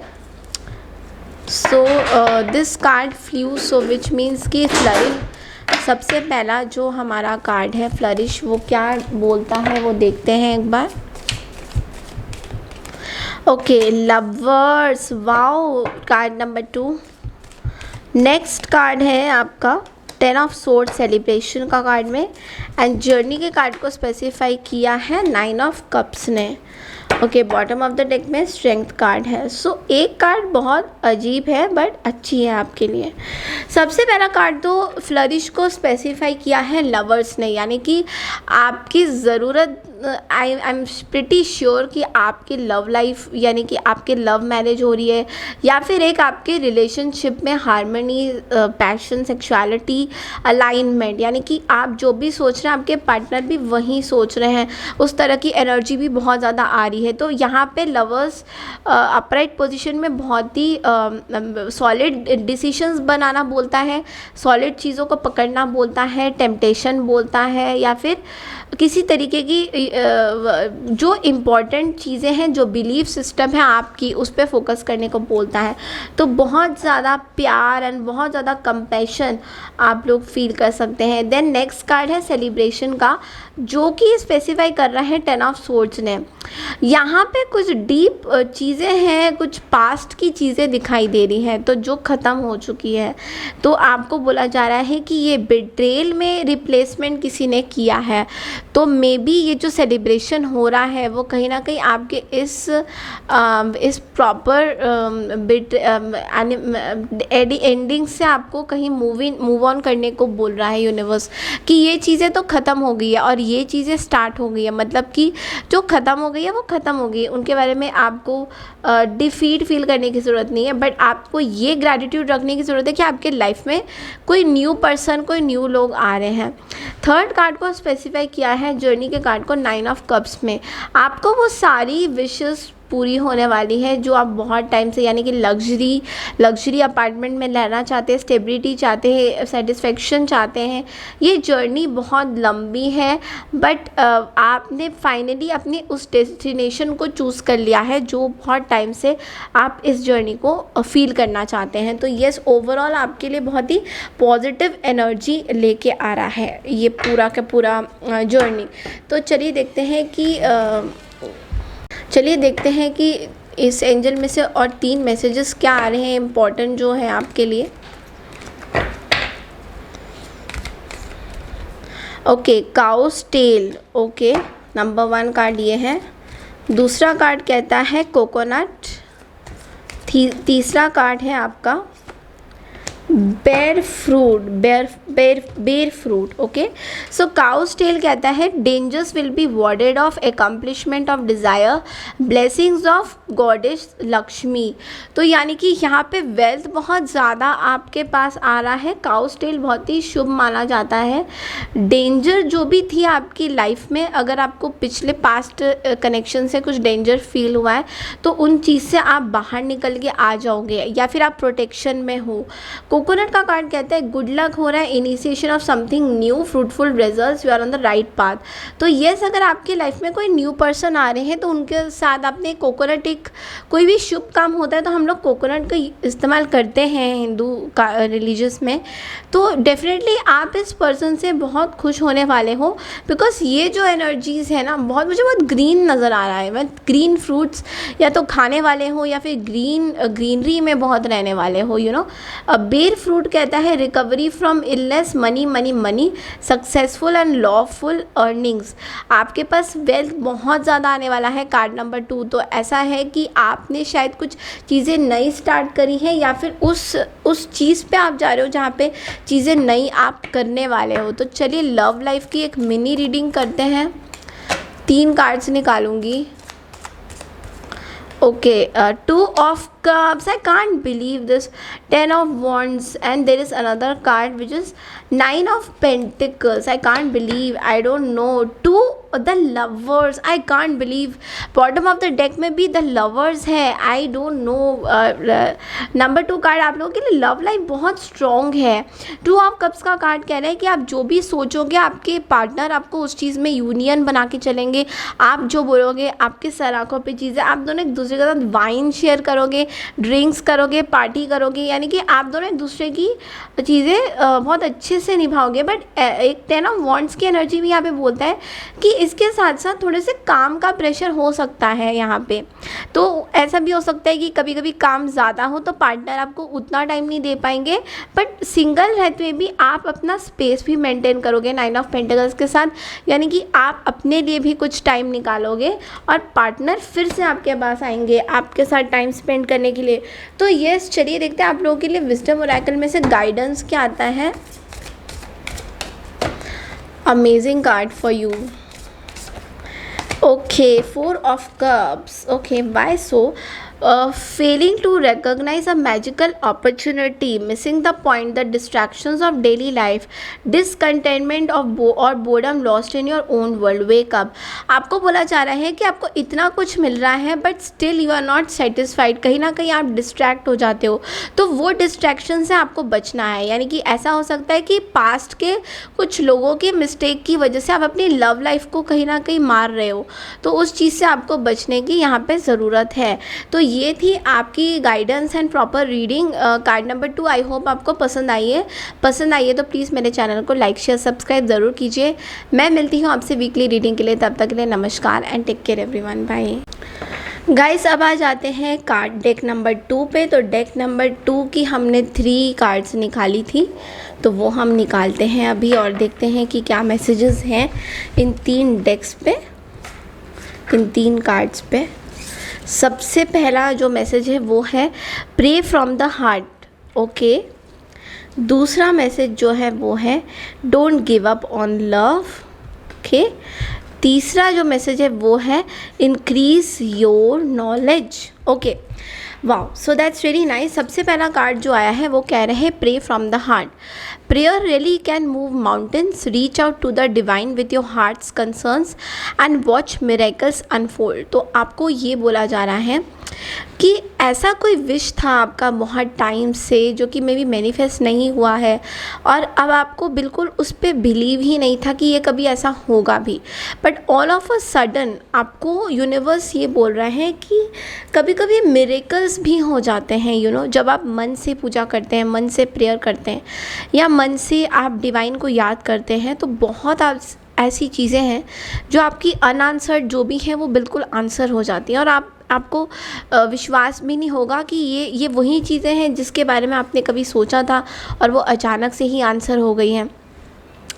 So this card flu, so which means कि फ्लरिश, सबसे पहला जो हमारा कार्ड है फ्लरिश, वो क्या बोलता है वो देखते हैं एक बार। Okay, lovers, wow, card number 2। Next card है आपका 10 ऑफ सोर्ड, सेलिब्रेशन का कार्ड में, एंड जर्नी के कार्ड को स्पेसिफाई किया है 9 ऑफ कप्स ने। Okay, bottom of the deck में स्ट्रेंथ कार्ड है। सो एक कार्ड बहुत अजीब है बट अच्छी है आपके लिए। सबसे पहला कार्ड तो फ्लरिश को स्पेसिफाई किया है लवर्स ने, यानी कि आपकी ज़रूरत, आई एम प्रिटी श्योर कि आपकी लव लाइफ, यानी कि आपके लव मैरिज हो रही है, या फिर एक आपके रिलेशनशिप में हार्मनी, पैशन, सेक्सुअलिटी, अलाइनमेंट, यानी कि आप जो भी सोच रहे हैं आपके पार्टनर भी वही सोच रहे हैं, उस तरह की एनर्जी भी बहुत ज़्यादा आ रही है। तो यहाँ पे लवर्स अपराइट पोजीशन में बहुत ही सॉलिड डिसीशंस बनाना बोलता है, सॉलिड चीज़ों को पकड़ना बोलता है, टेम्पटेशन बोलता है, या फिर किसी तरीके की जो इम्पॉर्टेंट चीज़ें हैं, जो बिलीफ सिस्टम है आपकी, उस पर फोकस करने को बोलता है। तो बहुत ज़्यादा प्यार एंड बहुत ज़्यादा कंपैशन आप लोग फील कर सकते हैं। देन नेक्स्ट कार्ड है सेलिब्रेशन का, जो कि स्पेसिफाई कर रहा है 10 ऑफ सोर्ड्स ने। यहाँ पे कुछ डीप चीज़ें हैं, कुछ पास्ट की चीज़ें दिखाई दे रही हैं, तो जो ख़त्म हो चुकी है। तो आपको बोला जा रहा है कि ये बिट्रेल में रिप्लेसमेंट किसी ने किया है। तो मे बी ये जो सेलिब्रेशन हो रहा है वो कहीं ना कहीं आपके इस प्रॉपर एंडिंग से आपको कहीं मूव ऑन करने को बोल रहा है यूनिवर्स, कि ये चीज़ें तो ख़त्म हो गई है और ये चीज़ें स्टार्ट हो गई है। मतलब कि जो ख़त्म हो गई है वो ख़त्म हो गई है, उनके बारे में आपको डिफीट फील करने की ज़रूरत नहीं है, बट आपको ये ग्रैटिट्यूड रखने की ज़रूरत है कि आपके लाइफ में कोई न्यू पर्सन, कोई न्यू लोग आ रहे हैं। थर्ड कार्ड को स्पेसिफाई किया है जर्नी के कार्ड को 9 ऑफ कप्स में। आपको वो सारी विशेस पूरी होने वाली है जो आप बहुत टाइम से, यानी कि लग्जरी अपार्टमेंट में रहना चाहते हैं, स्टेबिलिटी चाहते हैं, सेटिस्फेक्शन चाहते हैं। ये जर्नी बहुत लंबी है, बट आपने फाइनली अपनी उस डेस्टिनेशन को चूज़ कर लिया है जो बहुत टाइम से आप इस जर्नी को फील करना चाहते हैं। तो येस, ओवरऑल आपके लिए बहुत ही पॉजिटिव एनर्जी लेके आ रहा है ये पूरा का पूरा जर्नी। तो चलिए देखते हैं कि इस एंजल में से और 3 मैसेजेस क्या आ रहे हैं इम्पोर्टेंट जो है आपके लिए। ओके, काउस टेल। ओके, नंबर 1 कार्ड ये है। दूसरा कार्ड कहता है कोकोनट। तीसरा कार्ड है आपका बेर फ्रूट। ओके, सो काउस टेल कहता है dangers will be warded off accomplishment of desire, blessings of goddess Lakshmi. तो यानी कि यहाँ पे वेल्थ बहुत ज़्यादा आपके पास आ रहा है। काउस टेल बहुत ही शुभ माना जाता है। डेंजर जो भी थी आपकी लाइफ में, अगर आपको पिछले पास्ट कनेक्शन से कुछ डेंजर फील हुआ है तो उन चीज़ से आप बाहर निकल के आ जाओगे, या फिर आप प्रोटेक्शन में हो। कोकोनट का कार्ड कहता है गुड लक हो रहा है, initiation of something new, fruitful results, you are on the right path. तो येस, अगर आपकी लाइफ में कोई न्यू पर्सन आ रहे हैं तो उनके साथ आपने कोकोनट, एक कोई भी शुभ काम होता है तो हम लोग कोकोनट का इस्तेमाल करते हैं हिंदू का रिलीजियस में। तो डेफिनेटली आप इस पर्सन से बहुत खुश होने वाले हो, बिकॉज ये जो एनर्जीज़ है ना, मुझे बहुत ग्रीन नज़र आ रहा है। मैं ग्रीन फ्रूट्स या तो खाने वाले हो या फिर ग्रीनरी में बहुत रहने वाले हो, यू नो। बेर फ्रूट कहता है recovery from illness, money money money, successful and lawful earnings. आपके पास वेल्थ बहुत ज़्यादा आने वाला है। कार्ड नंबर 2 तो ऐसा है कि आपने शायद कुछ चीज़ें नई स्टार्ट करी हैं, या फिर उस चीज़ पे आप जा रहे हो जहाँ पे चीज़ें नई आप करने वाले हो। तो चलिए लव लाइफ की एक मिनी रीडिंग करते हैं। 3 cards निकालूंगी। Okay, 2 of cups. I can't believe this. 10 of wands, and there is another card which is 9 of pentacles. I can't believe. I don't know. 2 the lovers. I can't believe. Bottom of the deck में भी the lovers है. I don't know. Number 2 card आप लोगों के लिए love life बहुत strong है। 2 of cups का कार्ड कह रहा है कि आप जो भी सोचोगे आपके पार्टनर आपको उस चीज़ में यूनियन बना के चलेंगे। आप जो बोलोगे आपके सर आँखों पे चीज़ें, आप दोनों एक दूसरे के साथ वाइन शेयर करोगे, ड्रिंक्स करोगे, पार्टी करोगे, यानी कि आप दोनों एक दूसरे की चीज़ें बहुत अच्छे से निभाओगे। बट एक 10 ऑफ वॉन्ड्स की एनर्जी भी यहाँ पे बोलता है कि इसके साथ साथ थोड़े से काम का प्रेशर हो सकता है यहाँ पे। तो ऐसा भी हो सकता है कि कभी कभी काम ज़्यादा हो तो पार्टनर आपको उतना टाइम नहीं दे पाएंगे, बट सिंगल रहते हुए भी आप अपना स्पेस भी मेंटेन करोगे 9 ऑफ पेंटिकल्स के साथ, यानी कि आप अपने लिए भी कुछ टाइम निकालोगे और पार्टनर फिर से आपके पास आएंगे आपके साथ टाइम स्पेंड करने के लिए। तो यस, चलिए देखते हैं आप लोगों के लिए विजडम ओरेकल में से गाइडेंस क्या आता है। Amazing card for you. Okay, 4 of cups. Okay, why so? Failing to recognize a magical opportunity, missing the point, the distractions of daily life, discontentment of or boredom lost in your own world. Wake up. आपको बोला जा रहा है कि आपको इतना कुछ मिल रहा है but still you are not satisfied. कहीं ना कहीं आप डिस्ट्रैक्ट हो जाते हो, तो वो डिस्ट्रैक्शन से आपको बचना है। यानी कि ऐसा हो सकता है कि पास्ट के कुछ लोगों के मिस्टेक की वजह से आप अपनी लव लाइफ को कहीं ना कहीं मार रहे हो, तो उस चीज़ से आपको बचने की यहाँ पे ज़रूरत है। तो ये थी आपकी guidance and proper reading. Card number 2 I hope आपको पसंद आई है तो प्लीज़ मेरे चैनल को लाइक शेयर सब्सक्राइब ज़रूर कीजिए। मैं मिलती हूँ आपसे वीकली रीडिंग के लिए, तब तक के लिए नमस्कार and take care everyone, bye. Guys अब आ जाते हैं कार्ड डेक नंबर 2 पे। तो डेक नंबर 2 की हमने 3 कार्ड्स निकाली थी, तो वो हम निकालते हैं अभी और देखते हैं कि क्या मैसेजेस हैं इन 3 डेक्स पे, इन 3 कार्ड्स पे। सबसे पहला जो मैसेज है वो है pray from the heart. Okay, दूसरा मैसेज जो है वो है don't give up on love. Okay, तीसरा जो मैसेज है वो है increase your knowledge. Okay, wow, so that's very nice. सबसे पहला कार्ड जो आया है वो कह रहे हैं pray from the heart. Prayer really can move mountains, reach out to the divine with your heart's concerns and watch miracles unfold. तो आपको ये बोला जा रहा है कि ऐसा कोई विश था आपका बहुत टाइम से जो कि मे बी मैनिफेस्ट नहीं हुआ है, और अब आपको बिल्कुल उस पर बिलीव ही नहीं था कि ये कभी ऐसा होगा भी, but all of a sudden आपको यूनिवर्स ये बोल रहा है कि कभी कभी मिरेकल्स भी हो जाते हैं। यू नो, जब आप मन से पूजा करते हैं, मन से प्रेयर करते हैं या मन से आप डिवाइन को याद करते हैं, तो बहुत ऐसी चीज़ें हैं जो आपकी अनआंसर्ड जो भी हैं वो बिल्कुल आंसर हो जाती हैं, और आपको विश्वास भी नहीं होगा कि ये वही चीज़ें हैं जिसके बारे में आपने कभी सोचा था और वो अचानक से ही आंसर हो गई हैं।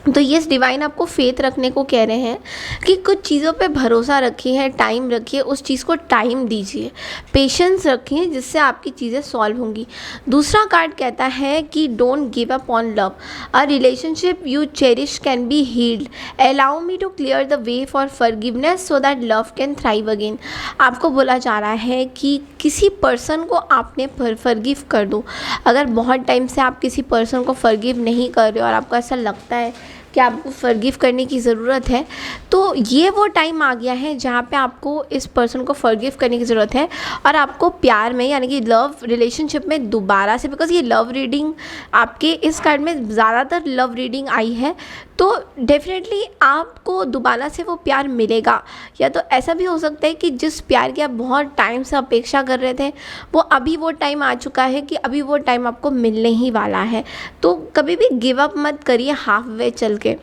तो ये डिवाइन आपको फेथ रखने को कह रहे हैं कि कुछ चीज़ों पे भरोसा रखिए, टाइम रखिए, उस चीज़ को टाइम दीजिए, पेशेंस रखिए, जिससे आपकी चीज़ें सॉल्व होंगी। दूसरा कार्ड कहता है कि don't give up on love, a relationship you cherish can be healed, allow me to clear the way for forgiveness so that love can thrive again. आपको बोला जा रहा है कि किसी पर्सन को आपने फॉरगिव कर दो। अगर बहुत टाइम से आप किसी पर्सन को फॉरगिव नहीं कर रहे हो और आपको ऐसा लगता है कि आपको फॉरगिव करने की ज़रूरत है, तो ये वो टाइम आ गया है जहाँ पे आपको इस पर्सन को फॉरगिव करने की ज़रूरत है और आपको प्यार में यानी कि लव रिलेशनशिप में दोबारा से, बिकॉज़ ये लव रीडिंग आपके इस कार्ड में ज़्यादातर लव रीडिंग आई है, तो डेफिनेटली आपको दोबारा से वो प्यार मिलेगा। या तो ऐसा भी हो सकता है कि जिस प्यार की आप बहुत टाइम से अपेक्षा कर रहे थे, वो अभी वो टाइम आ चुका है कि अभी वो टाइम आपको मिलने ही वाला है। तो कभी भी गिव अप मत करिए हाफ वे चल के।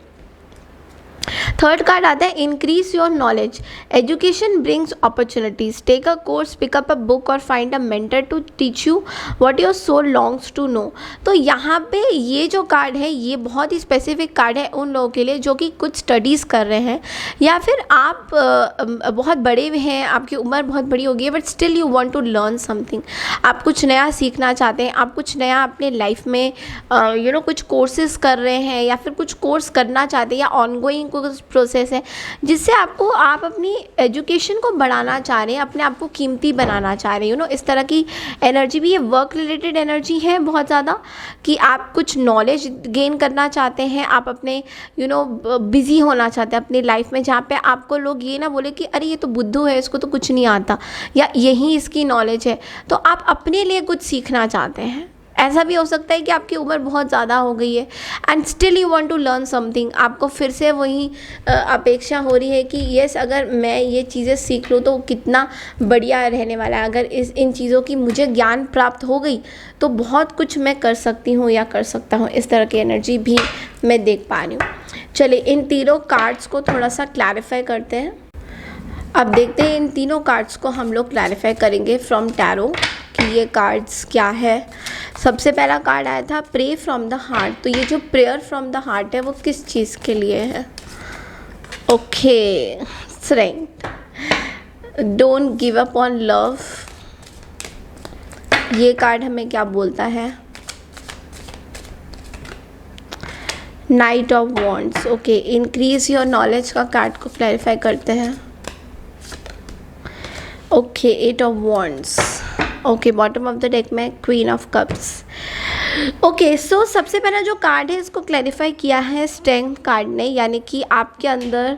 थर्ड कार्ड आता है increase your knowledge, education brings opportunities, take a course, pick up a book और find a mentor to teach you what your soul longs to know. तो यहाँ पे ये जो कार्ड है ये बहुत ही स्पेसिफिक कार्ड है उन लोगों के लिए जो कि कुछ स्टडीज़ कर रहे हैं, या फिर आप बहुत बड़े हैं, आपकी उम्र बहुत बड़ी हो गई है, but still you want to learn something. आप कुछ नया सीखना चाहते हैं, आप कुछ नया अपने लाइफ में कुछ कोर्सेज कर रहे हैं या फिर कुछ कोर्स करना चाहते हैं, या ऑनगोइंग कुछ प्रोसेस है जिससे आप अपनी एजुकेशन को बढ़ाना चाह रहे हैं, अपने आप को कीमती बनाना चाह रहे हैं। इस तरह की एनर्जी भी ये वर्क रिलेटेड एनर्जी है बहुत ज़्यादा, कि आप कुछ नॉलेज गेन करना चाहते हैं, आप अपने बिज़ी होना चाहते हैं अपनी लाइफ में, जहाँ पे आपको लोग ये ना बोले कि अरे ये तो बुद्धू है, इसको तो कुछ नहीं आता, या यही इसकी नॉलेज है। तो आप अपने लिए कुछ सीखना चाहते हैं। ऐसा भी हो सकता है कि आपकी उम्र बहुत ज़्यादा हो गई है and still you want to learn something, आपको फिर से वही अपेक्षा हो रही है कि यस अगर मैं ये चीज़ें सीख लूँ तो कितना बढ़िया रहने वाला है, अगर इन चीज़ों की मुझे ज्ञान प्राप्त हो गई तो बहुत कुछ मैं कर सकती हूँ या कर सकता हूँ। इस तरह की एनर्जी भी मैं देख पा रही हूँ। चलिए इन तीनों कार्ड्स को थोड़ा सा क्लैरिफाई करते हैं। अब देखते हैं इन तीनों कार्ड्स को हम लोग क्लैरिफाई करेंगे फ्रॉम टैरो कि ये कार्ड्स क्या है। सबसे पहला कार्ड आया था प्रे फ्रॉम द हार्ट, तो ये जो प्रेयर फ्रॉम द हार्ट है वो किस चीज़ के लिए है? Okay, strength, don't give up on love, ये कार्ड हमें क्या बोलता है? Knight of wands. Okay, increase your knowledge का कार्ड को क्लैरिफाई करते हैं। Okay, eight of wands. Okay, bottom of the deck में queen of cups. Okay, so सबसे पहला जो कार्ड है इसको क्लैरिफाई किया है स्ट्रेंथ कार्ड ने, यानी कि आपके अंदर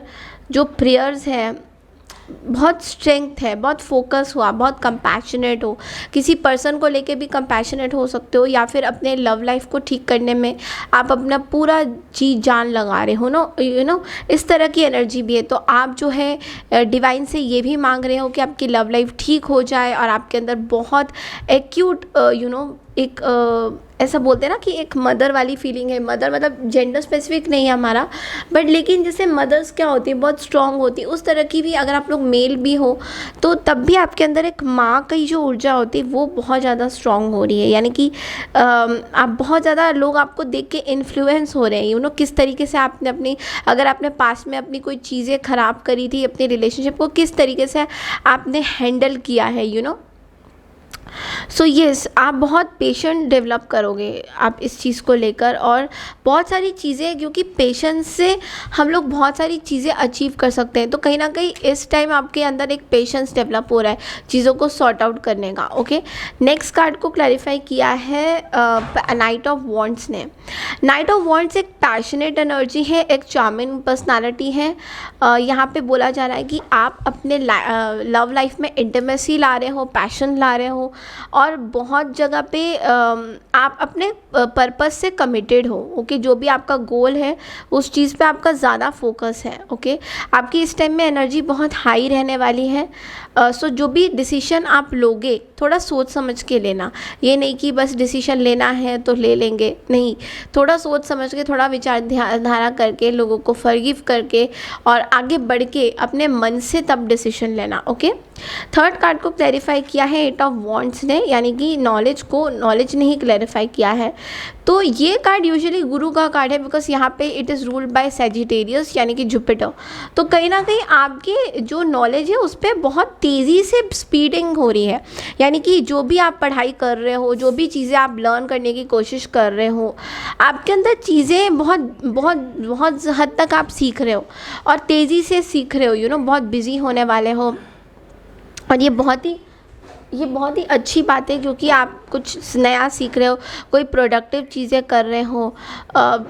जो प्रेयर्स है बहुत स्ट्रेंथ है, बहुत फोकस हुआ, बहुत कंपैशनेट हो, किसी पर्सन को लेके भी कंपैशनेट हो सकते हो, या फिर अपने लव लाइफ को ठीक करने में आप अपना पूरा जी जान लगा रहे हो नो इस तरह की एनर्जी भी है। तो आप जो है डिवाइन से ये भी मांग रहे हो कि आपकी लव लाइफ ठीक हो जाए और आपके अंदर बहुत एक्यूट एक ऐसा बोलते हैं ना कि एक मदर वाली फीलिंग है। मदर मतलब जेंडर स्पेसिफिक नहीं है हमारा, बट लेकिन जैसे मदर्स क्या होती है बहुत स्ट्रांग होती है, उस तरह की भी अगर आप लोग मेल भी हो तो तब भी आपके अंदर एक माँ की जो ऊर्जा होती है वो बहुत ज़्यादा स्ट्रांग हो रही है। यानी कि आप बहुत ज़्यादा लोग आपको देख के इन्फ्लुएंस हो रहे हैं किस तरीके से आपने अपनी, अगर आपने पास्ट में अपनी कोई चीज़ें ख़राब करी थी अपने रिलेशनशिप को, किस तरीके से आपने हैंडल किया है सो येस, आप बहुत पेशेंट डेवलप करोगे आप इस चीज़ को लेकर, और बहुत सारी चीज़ें, क्योंकि पेशेंस से हम लोग बहुत सारी चीज़ें अचीव कर सकते हैं। तो कहीं ना कहीं इस टाइम आपके अंदर एक पेशेंस डेवलप हो रहा है चीज़ों को सॉर्ट आउट करने का। ओके, नेक्स्ट कार्ड को क्लैरिफाई किया है नाइट ऑफ वॉन्ड्स ने। नाइट ऑफ वॉन्ड्स एक पैशनेट एनर्जी है, एक चार्मिंग पर्सनालिटी है। यहाँ पे बोला जा रहा है कि आप अपने लव लाइफ में इंटीमेसी ला रहे हो, पैशन ला रहे हो, और बहुत जगह पे आप अपने पर्पस से कमिटेड हो। ओके, जो भी आपका गोल है उस चीज़ पे आपका ज़्यादा फोकस है। ओके, आपकी इस टाइम में एनर्जी बहुत हाई रहने वाली है। सो जो भी डिसीजन आप लोगे थोड़ा सोच समझ के लेना, ये नहीं कि बस डिसीजन लेना है तो ले लेंगे, नहीं, थोड़ा सोच समझ के, थोड़ा विचारधारा करके, लोगों को फॉरगिव करके और आगे बढ़ के अपने मन से तब डिसीजन लेना। ओके, थर्ड कार्ड को क्लैरिफाई किया है एट ऑफ वॉन्ड्स ने, यानी कि नॉलेज ने ही क्लैरिफाई किया है। तो ये कार्ड यूजुअली गुरु का कार्ड है, बिकॉज यहाँ पे it is ruled by Sagittarius यानी कि जुपिटर। तो कहीं ना कहीं आपके जो नॉलेज है उस पर बहुत तेज़ी से स्पीडिंग हो रही है, यानी कि जो भी आप पढ़ाई कर रहे हो, जो भी चीज़ें आप लर्न करने की कोशिश कर रहे हो, आपके अंदर चीज़ें बहुत बहुत बहुत हद तक आप सीख रहे हो और तेज़ी से सीख रहे हो, बहुत बिजी होने वाले हो। और ये बहुत ही अच्छी बात है, क्योंकि आप कुछ नया सीख रहे हो, कोई प्रोडक्टिव चीज़ें कर रहे हो।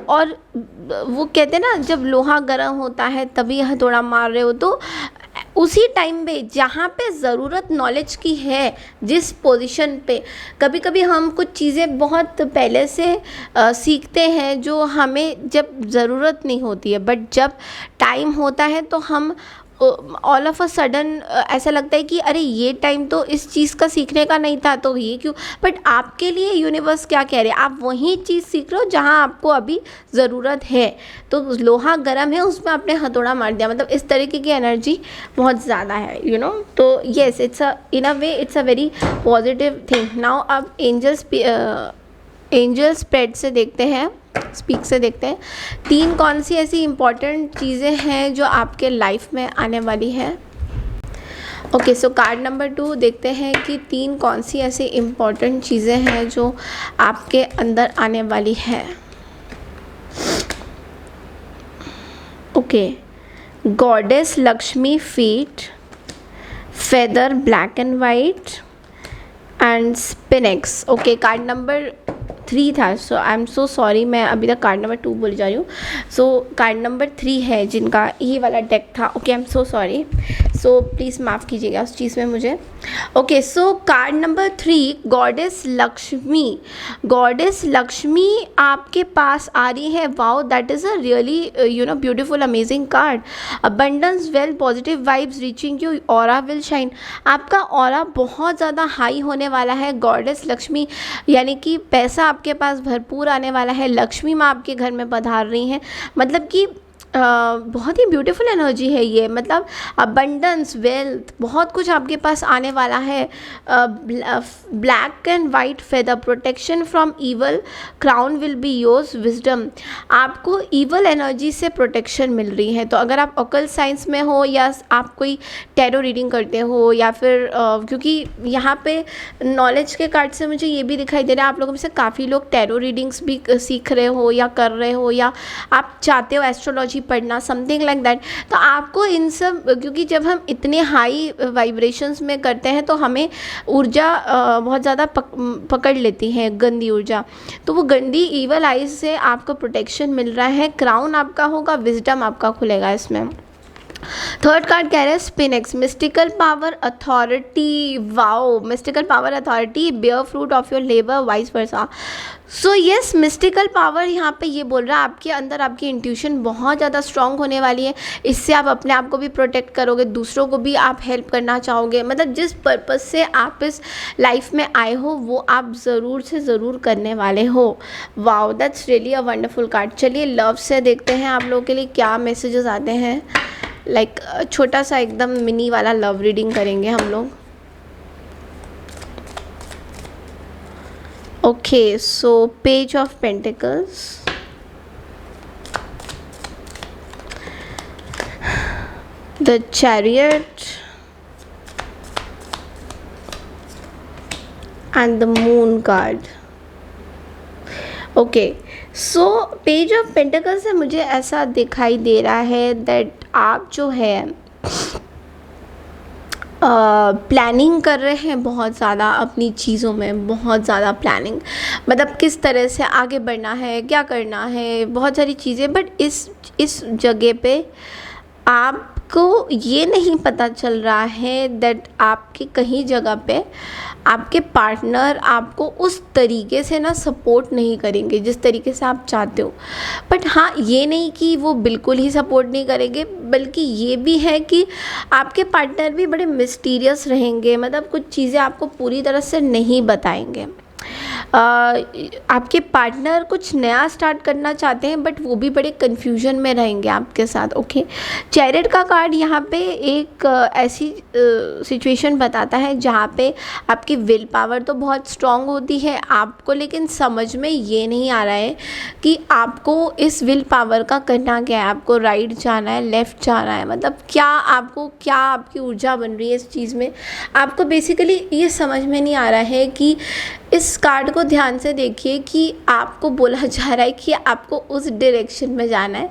और वो कहते हैं ना, जब लोहा गर्म होता है तभी हथौड़ा मार रहे हो। तो उसी टाइम पे जहाँ पे ज़रूरत नॉलेज की है, जिस पोजीशन पे, कभी कभी हम कुछ चीज़ें बहुत पहले से सीखते हैं जो हमें जब ज़रूरत नहीं होती है, बट जब टाइम होता है तो हम ऑल ऑफ अ सडन ऐसा लगता है कि अरे ये टाइम तो इस चीज़ का सीखने का नहीं था, तो ये क्यों। बट आपके लिए यूनिवर्स क्या कह रहे हैं, आप वही चीज़ सीख रहे हो जहाँ आपको अभी ज़रूरत है। तो लोहा गर्म है, उसमें आपने हथौड़ा मार दिया, मतलब इस तरीके की एनर्जी बहुत ज़्यादा है, तो yes, it's in a way it's a very positive thing. Now अब एंजल स्प्रेड से देखते हैं, स्पीक से देखते हैं, 3 कौन सी ऐसी इम्पॉर्टेंट चीज़ें हैं जो आपके लाइफ में आने वाली है। ओके, सो कार्ड नंबर 2 देखते हैं कि 3 कौन सी ऐसी इम्पॉर्टेंट चीज़ें हैं जो आपके अंदर आने वाली है। Okay, goddess Lakshmi feet, feather black and white and sphinx. Okay, card number 3 था, सो आई एम सो सॉरी, मैं अभी तक कार्ड नंबर 2 बोल जा रही हूँ। सो कार्ड नंबर 3 है जिनका ये वाला डेक था। Okay, I am so sorry, so please माफ़ कीजिएगा उस चीज़ में मुझे। ओके, सो कार्ड नंबर 3, गॉडेस लक्ष्मी आपके पास आ रही है। Wow, that is a really beautiful amazing card. Abundance, wealth, positive vibes reaching you, aura will shine. आपका ऑरा बहुत ज़्यादा हाई होने वाला है। गॉडेस लक्ष्मी यानी कि पैसा आपके पास भरपूर आने वाला है। लक्ष्मी माँ आपके घर में पधार रही हैं, मतलब कि बहुत ही ब्यूटीफुल एनर्जी है ये, मतलब अबंडेंस, वेल्थ, बहुत कुछ आपके पास आने वाला है। Black and white feather, protection from evil, crown will be yours, wisdom. आपको ईवल एनर्जी से प्रोटेक्शन मिल रही है। तो अगर आप ऑकल्ट साइंस में हो या आप कोई टैरो रीडिंग करते हो, या फिर क्योंकि यहाँ पे नॉलेज के कार्ड से मुझे ये भी दिखाई दे रहा है, आप लोगों में से काफ़ी लोग टैरो रीडिंग्स भी सीख रहे हो या कर रहे हो, या आप चाहते हो एस्ट्रोलॉजी पढ़ना, समथिंग लाइक दैट। तो आपको इन सब, क्योंकि जब हम इतने हाई वाइब्रेशंस में करते हैं तो हमें ऊर्जा बहुत ज़्यादा पकड़ लेती है, गंदी ऊर्जा। तो वो गंदी ईवल आइज से आपको प्रोटेक्शन मिल रहा है। क्राउन आपका होगा, विजडम आपका खुलेगा इसमें। थर्ड कार्ड कह रहे हैं sphinx, mystical power authority. Wow, mystical power authority, bear fruit of your labour, vice versa. So yes, mystical power यहाँ पे ये बोल रहा है आपके अंदर आपकी इंट्यूशन बहुत ज़्यादा स्ट्रांग होने वाली है। इससे आप अपने आप को भी प्रोटेक्ट करोगे, दूसरों को भी आप हेल्प करना चाहोगे। मतलब जिस पर्पज़ से आप इस लाइफ में आए हो वो आप ज़रूर से ज़रूर करने वाले हो। Wow, that's really a wonderful card. चलिए लव से देखते हैं आप लोगों के लिए क्या मैसेजेस आते हैं। लाइक छोटा सा एकदम मिनी वाला लव रीडिंग करेंगे हम लोग। Okay, so page of pentacles, the chariot and the moon card. Okay, so page of pentacles से मुझे ऐसा दिखाई दे रहा है दैट आप जो है प्लानिंग कर रहे हैं बहुत ज़्यादा अपनी चीज़ों में, बहुत ज़्यादा प्लानिंग, मतलब किस तरह से आगे बढ़ना है, क्या करना है, बहुत सारी चीज़ें। बट इस जगह पे आपको ये नहीं पता चल रहा है दैट आपकी कहीं जगह पे आपके पार्टनर आपको उस तरीके से ना सपोर्ट नहीं करेंगे जिस तरीके से आप चाहते हो। बट हाँ, ये नहीं कि वो बिल्कुल ही सपोर्ट नहीं करेंगे, बल्कि ये भी है कि आपके पार्टनर भी बड़े मिस्टीरियस रहेंगे, मतलब कुछ चीज़ें आपको पूरी तरह से नहीं बताएंगे। आपके पार्टनर कुछ नया स्टार्ट करना चाहते हैं बट वो भी बड़े कन्फ्यूजन में रहेंगे आपके साथ। ओके, चैरियट का कार्ड यहाँ पे एक ऐसी सिचुएशन बताता है जहाँ पे आपकी विल पावर तो बहुत स्ट्रांग होती है आपको, लेकिन समझ में ये नहीं आ रहा है कि आपको इस विल पावर का करना क्या है। आपको राइट जाना है, लेफ़्ट जाना है, मतलब क्या आपकी ऊर्जा बन रही है इस चीज़ में। आपको बेसिकली ये समझ में नहीं आ रहा है कि इस कार्ड को ध्यान से देखिए कि आपको बोला जा रहा है कि आपको उस डायरेक्शन में जाना है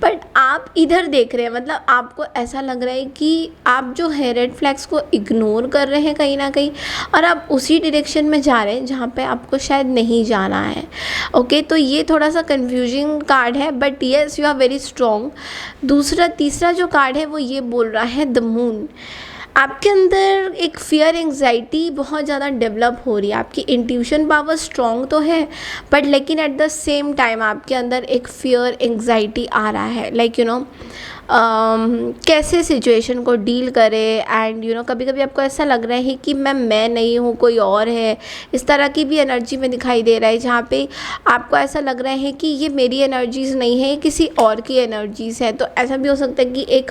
बट आप इधर देख रहे हैं। मतलब आपको ऐसा लग रहा है कि आप जो है रेड फ्लैग्स को इग्नोर कर रहे हैं कहीं ना कहीं, और आप उसी डायरेक्शन में जा रहे हैं जहाँ पे आपको शायद नहीं जाना है। ओके, तो ये थोड़ा सा कन्फ्यूजिंग कार्ड है but yes you are very strong. तीसरा जो कार्ड है वो ये बोल रहा है द मून। आपके अंदर एक फियर एंग्जाइटी बहुत ज़्यादा डेवलप हो रही है। आपकी इंट्यूशन पावर स्ट्रॉन्ग तो है बट लेकिन एट द सेम टाइम आपके अंदर एक फियर एंग्जाइटी आ रहा है, लाइक यू नो कैसे सिचुएशन को डील करें। एंड यू नो कभी कभी आपको ऐसा लग रहा है कि मैं नहीं हूँ, कोई और है। इस तरह की भी एनर्जी में दिखाई दे रहा है जहाँ पे आपको ऐसा लग रहा है कि ये मेरी एनर्जीज़ नहीं है, ये किसी और की एनर्जीज़ है। तो ऐसा भी हो सकता है कि एक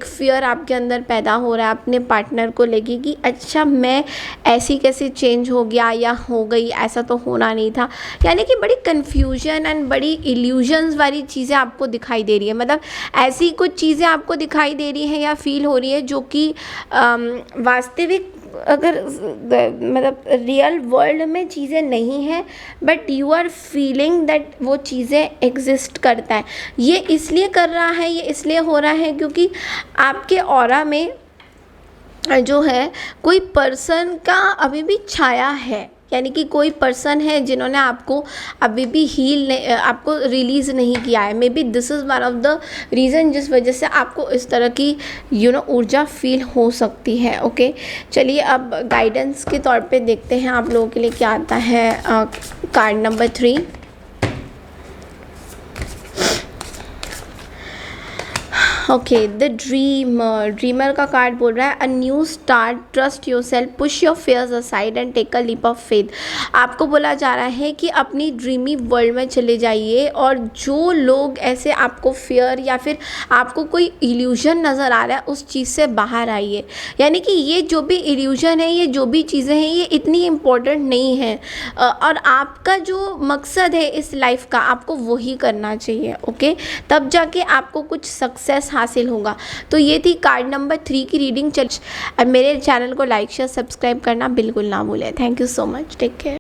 फियर आपके अंदर पैदा हो रहा है अपने पार्टनर को लेके कि अच्छा मैं ऐसी कैसे चेंज हो गया या हो गई, ऐसा तो होना नहीं था। यानी कि बड़ी कन्फ्यूजन एंड बड़ी इल्यूजन्स वाली चीज़ें आपको दिखाई दे रही है। मतलब ऐसी कुछ चीज़ें आपको दिखाई दे रही हैं या फील हो रही है जो कि वास्तविक अगर मतलब रियल वर्ल्ड में चीज़ें नहीं हैं but you are feeling that वो चीज़ें एग्जिस्ट करता है। ये इसलिए कर रहा है, ये इसलिए हो रहा है क्योंकि आपके ऑरा में जो है कोई पर्सन का अभी भी छाया है। यानी कि कोई पर्सन है जिन्होंने आपको अभी भी आपको रिलीज़ नहीं किया है। May be this is one of the reason जिस वजह से आपको इस तरह की ऊर्जा फील हो सकती है। ओके, चलिए अब गाइडेंस के तौर पे देखते हैं आप लोगों के लिए क्या आता है। Card number 3, okay the dreamer का कार्ड बोल रहा है a new start, trust yourself, push your fears aside and take a leap of faith. आपको बोला जा रहा है कि अपनी ड्रीमी वर्ल्ड में चले जाइए और जो लोग ऐसे आपको फेयर या फिर आपको कोई इल्यूजन नज़र आ रहा है उस चीज़ से बाहर आइए। यानी कि ये जो भी इल्यूजन है, ये जो भी चीज़ें हैं, ये इतनी इम्पोर्टेंट नहीं है और आपका जो मकसद है इस लाइफ का आपको वही करना चाहिए। ओके, तब जाके आपको कुछ सक्सेस हासिल होगा। तो ये थी कार्ड नंबर 3 की रीडिंग। मेरे चैनल को लाइक शेयर सब्सक्राइब करना बिल्कुल ना भूलें। Thank you so much, take care.